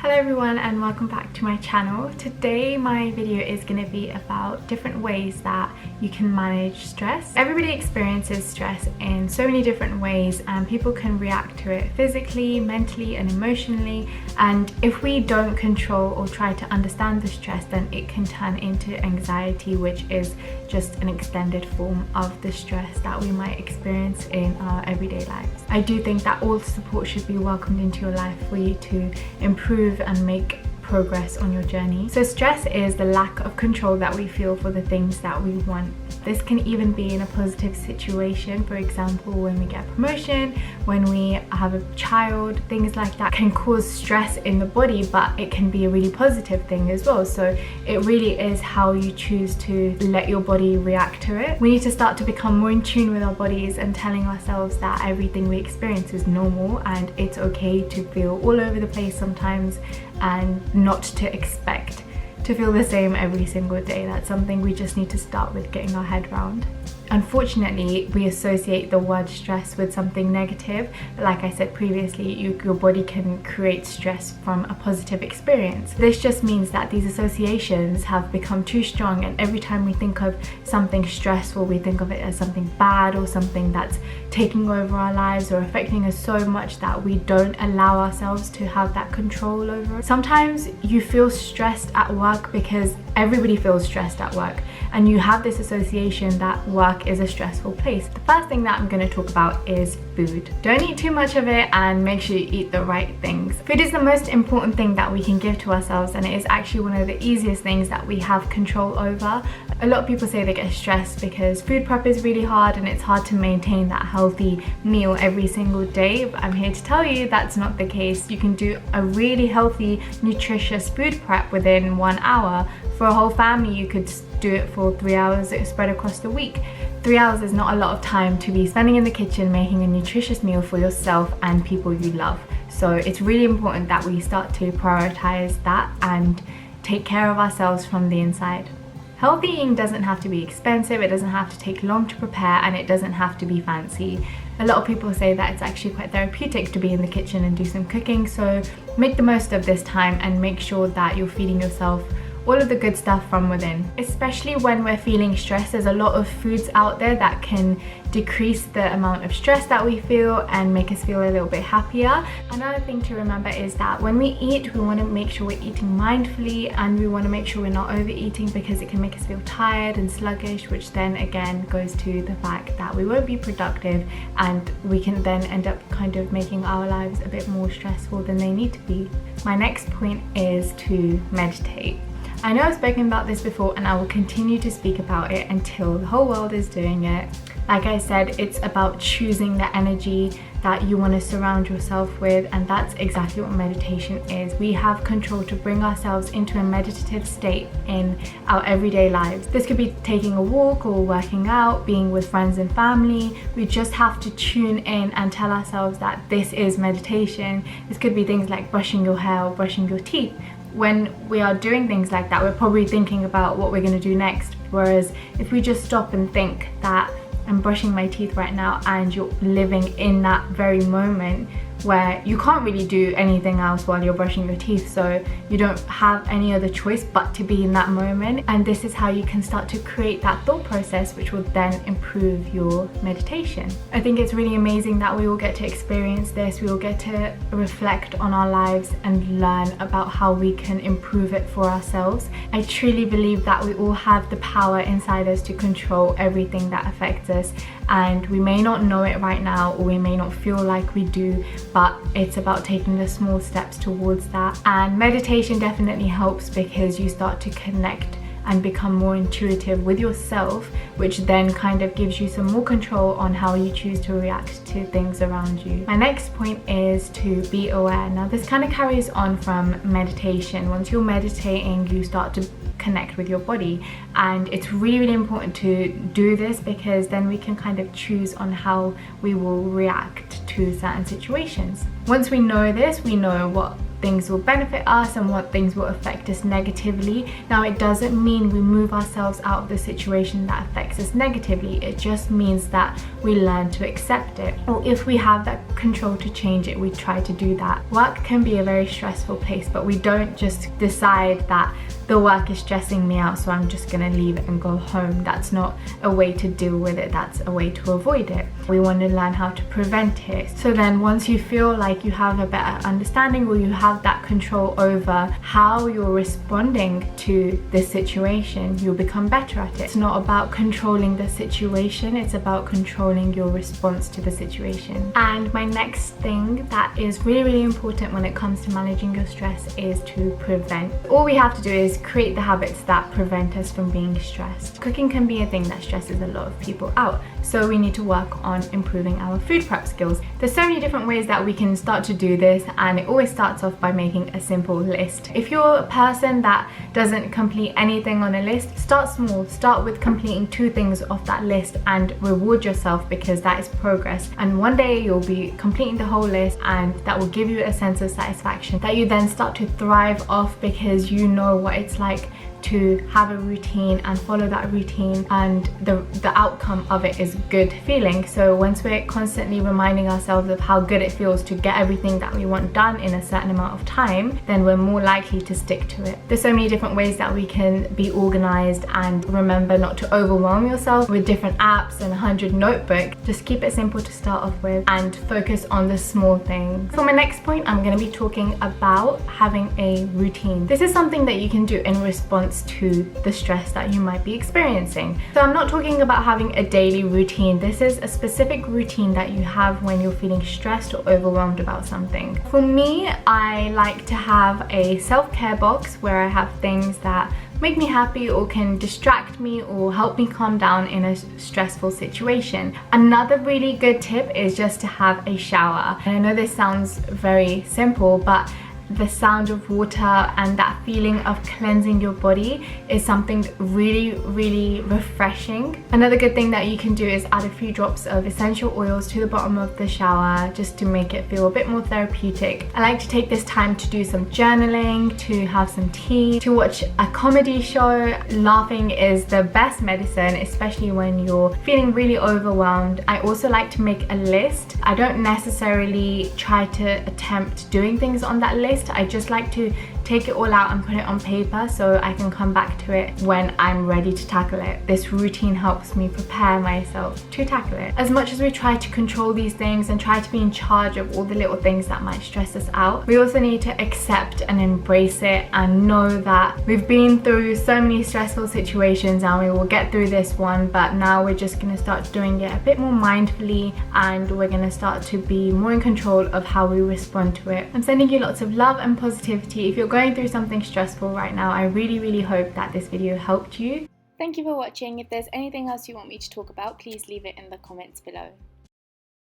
Hello everyone and welcome back to my channel. Today my video is going to be about different ways that you can manage stress. Everybody experiences stress in so many different ways and people can react to it physically, mentally and emotionally, and if we don't control or try to understand the stress, then it can turn into anxiety, which is just an extended form of the stress that we might experience in our everyday lives. I do think that all support should be welcomed into your life for you to improve and make progress on your journey. So stress is the lack of control that we feel for the things that we want. This can even be in a positive situation. For example, when we get a promotion, when we have a child, things like that can cause stress in the body, but it can be a really positive thing as well. So it really is how you choose to let your body react to it. We need to start to become more in tune with our bodies and telling ourselves that everything we experience is normal and it's okay to feel all over the place sometimes, and not to expect to feel the same every single day. That's something we just need to start with getting our head around. Unfortunately, we associate the word stress with something negative. Like I said previously, your body can create stress from a positive experience. This just means that these associations have become too strong, and every time we think of something stressful, we think of it as something bad or something that's taking over our lives or affecting us so much that we don't allow ourselves to have that control over it. Sometimes you feel stressed at work because everybody feels stressed at work, and you have this association that work is a stressful place. The first thing that I'm going to talk about is food. Don't eat too much of it and make sure you eat the right things. Food is the most important thing that we can give to ourselves, and it is actually one of the easiest things that we have control over. A lot of people say they get stressed because food prep is really hard and it's hard to maintain that healthy meal every single day, but I'm here to tell you that's not the case. You can do a really healthy, nutritious food prep within 1 hour. For a whole family, you could do it for 3 hours spread across the week. 3 hours is not a lot of time to be spending in the kitchen making a nutritious meal for yourself and people you love. So it's really important that we start to prioritize that and take care of ourselves from the inside. Healthy eating doesn't have to be expensive, it doesn't have to take long to prepare, and it doesn't have to be fancy. A lot of people say that it's actually quite therapeutic to be in the kitchen and do some cooking, so make the most of this time and make sure that you're feeding yourself all of the good stuff from within. Especially when we're feeling stressed, there's a lot of foods out there that can decrease the amount of stress that we feel and make us feel a little bit happier. Another thing to remember is that when we eat, we want to make sure we're eating mindfully, and we want to make sure we're not overeating because it can make us feel tired and sluggish, which then again goes to the fact that we won't be productive, and we can then end up kind of making our lives a bit more stressful than they need to be. My next point is to meditate. I know I've spoken about this before and I will continue to speak about it until the whole world is doing it. Like I said, it's about choosing the energy that you want to surround yourself with, and that's exactly what meditation is. We have control to bring ourselves into a meditative state in our everyday lives. This could be taking a walk or working out, being with friends and family. We just have to tune in and tell ourselves that this is meditation. This could be things like brushing your hair or brushing your teeth. When we are doing things like that, we're probably thinking about what we're going to do next. Whereas if we just stop and think that I'm brushing my teeth right now, and you're living in that very moment where you can't really do anything else while you're brushing your teeth, so you don't have any other choice but to be in that moment. And this is how you can start to create that thought process, which will then improve your meditation. I think it's really amazing that we all get to experience this. We all get to reflect on our lives and learn about how we can improve it for ourselves. I truly believe that we all have the power inside us to control everything that affects us, and we may not know it right now, or we may not feel like we do, but it's about taking the small steps towards that. And meditation definitely helps because you start to connect and become more intuitive with yourself, which then kind of gives you some more control on how you choose to react to things around you. My next point is to be aware. Now this kind of carries on from meditation. Once you're meditating, you start to connect with your body, and it's really important to do this because then we can kind of choose on how we will react to certain situations. Once we know this, we know what things will benefit us and what things will affect us negatively. Now, it doesn't mean we move ourselves out of the situation that affects us negatively. It just means that we learn to accept it, or if we have that control to change it, we try to do that. Work can be a very stressful place, but we don't just decide that the work is stressing me out, so I'm just gonna leave it and go home. That's not a way to deal with it, that's a way to avoid it. We want to learn how to prevent it. So then once you feel like you have a better understanding, or you have that control over how you're responding to this situation, you'll become better at it. It's not about controlling the situation, it's about controlling your response to the situation. And my next thing that is really important when it comes to managing your stress is to prevent. All we have to do is create the habits that prevent us from being stressed. Cooking can be a thing that stresses a lot of people out, so we need to work on improving our food prep skills. There's so many different ways that we can start to do this, and it always starts off by making a simple list. If you're a person that doesn't complete anything on a list, start small. Start with completing 2 things off that list and reward yourself, because that is progress. And one day you'll be completing the whole list, and that will give you a sense of satisfaction that you then start to thrive off, because you know what it's like to have a routine and follow that routine, and the outcome of it is good feeling. So once we're constantly reminding ourselves of how good it feels to get everything that we want done in a certain amount of time, then we're more likely to stick to it. There's so many different ways that we can be organized, and remember not to overwhelm yourself with different apps and 100 notebooks. Just keep it simple to start off with and focus on the small things. For my next point, I'm going to be talking about having a routine. This is something that you can do in response to the stress that you might be experiencing. So I'm not talking about having a daily routine. This is a specific routine that you have when you're feeling stressed or overwhelmed about something. For me, I like to have a self-care box where I have things that make me happy or can distract me or help me calm down in a stressful situation. Another really good tip is just to have a shower. And I know this sounds very simple, but the sound of water and that feeling of cleansing your body is something really refreshing. Another good thing that you can do is add a few drops of essential oils to the bottom of the shower, just to make it feel a bit more therapeutic. I like to take this time to do some journaling, to have some tea, to watch a comedy show. Laughing is the best medicine, especially when you're feeling really overwhelmed. I also like to make a list. I don't necessarily try to attempt doing things on that list. I just like to take it all out and put it on paper so I can come back to it when I'm ready to tackle it. This routine helps me prepare myself to tackle it. As much as we try to control these things and try to be in charge of all the little things that might stress us out, we also need to accept and embrace it and know that we've been through so many stressful situations and we will get through this one, but now we're just going to start doing it a bit more mindfully, and we're going to start to be more in control of how we respond to it. I'm sending you lots of love and positivity. If you're going through something stressful right now, I really hope that this video helped you. Thank you for watching. If there's anything else you want me to talk about, please leave it in the comments below.